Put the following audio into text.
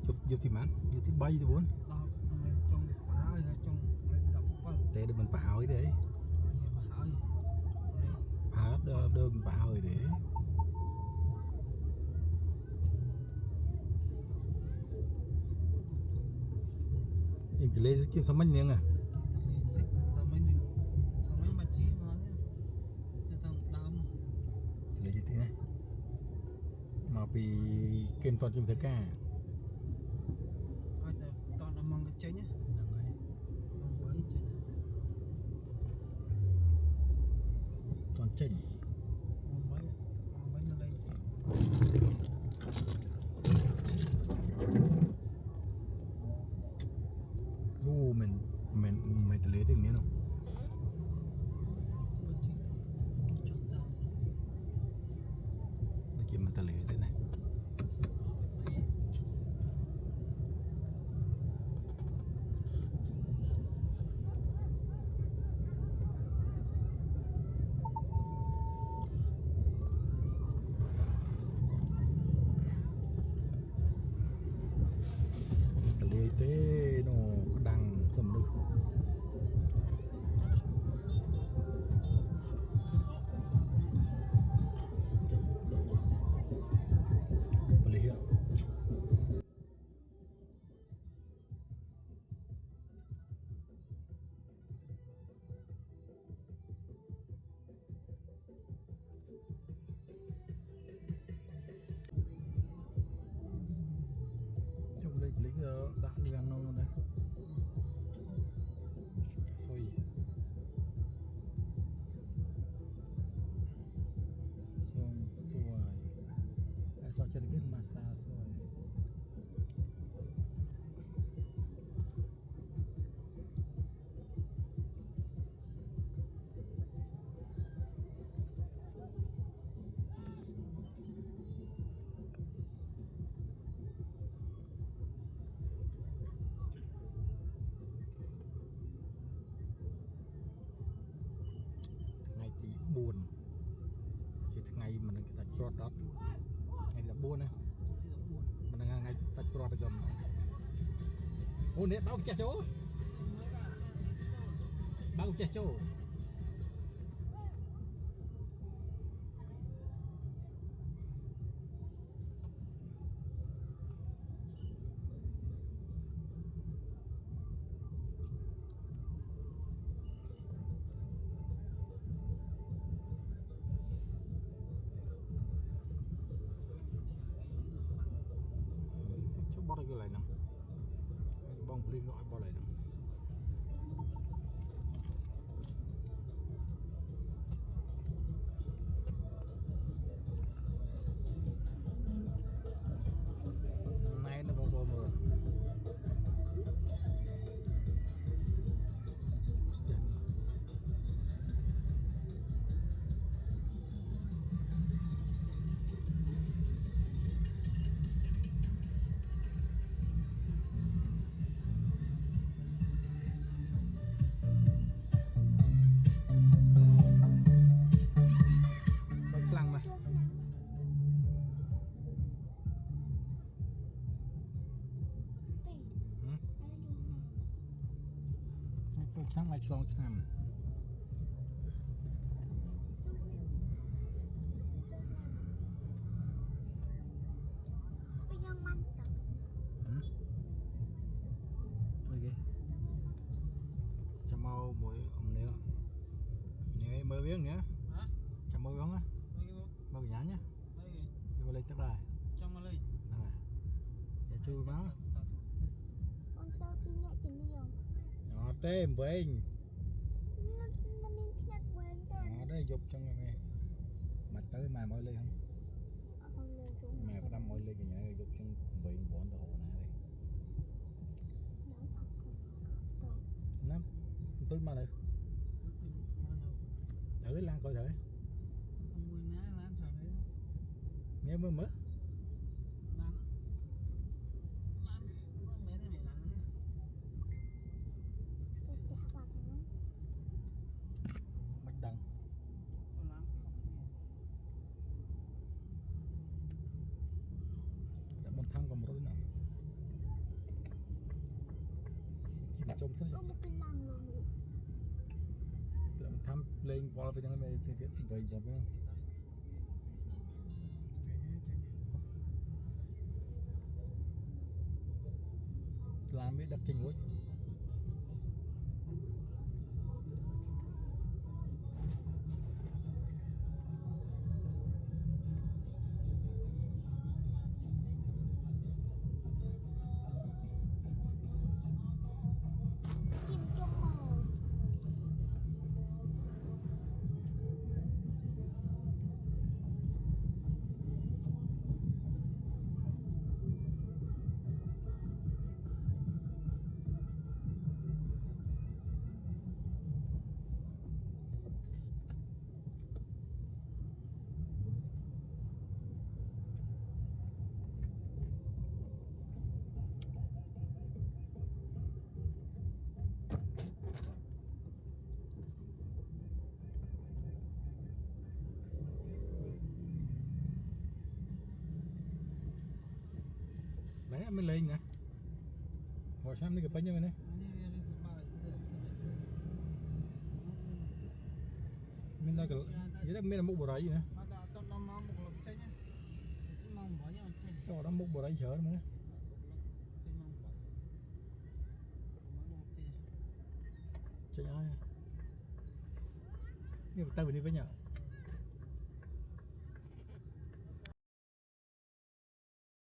vô thì mát vô thì bay thì bốn trong phá trong đập để mình phá hỏi đấy phá đưa mình phá hỏi để anh lấy kiếm sao mạnh à lấy gì thế này mà bị kênh toàn chim thế cả toàn là mong cái chơi nhá toàn chỉnh mấy nó đây mình lấy tiền miếng không nó chỉ mình ta lấy thế này ta lấy thế nó đằng sầm được lính đã đi ăn nông đấy xôi sao cho cái massage xôi ngày tí buồn chỉ ngày mình đang đặt trot đó ngày là buồn này mình đang ngày đặt trot gầm ô nè bao che số bao che số bao đây lại nè bông liên gọi bao lại nè nay nó bao mưa chắc là cho nằm cho mau mỗi ông nữa nè mơ biết nhá cho mau uống á bao nhá nhá vô lên chắc rồi trong mà lên này để chui máu con tơ pin nhẹ chỉ nhiều nó tên với anh nó mình nhặt với anh tên nó đây dục trong này mà tới mà mỗi ly không mẹ có đâm mỗi ly cái nhà dục trong viện bọn đồ này đây nắm tôi mà được thử lan coi thử nghe mơ mơ bạch đằng đã một thang còn một đôi nào mồm xí Có một cái lăng luôn nữa. tụi mình thăm lên vào bên đây thì về vào bên Chơi nhá, chơi nhá. làm biết đặt kinh quá Chim trong màu. nãy mình lên nè hồi sáng đi gặp bánh như này Ini dia sebab itu. mình đây cái vậy đó mình là một bộ đấy gì nè Ada atau nama mau kalau chơi nhá. Mau banyak chơi. cho đó một bộ đấy chở mà Chơi mau banyak. Mau chơi. chạy ai nhưng mà tao đi với nhau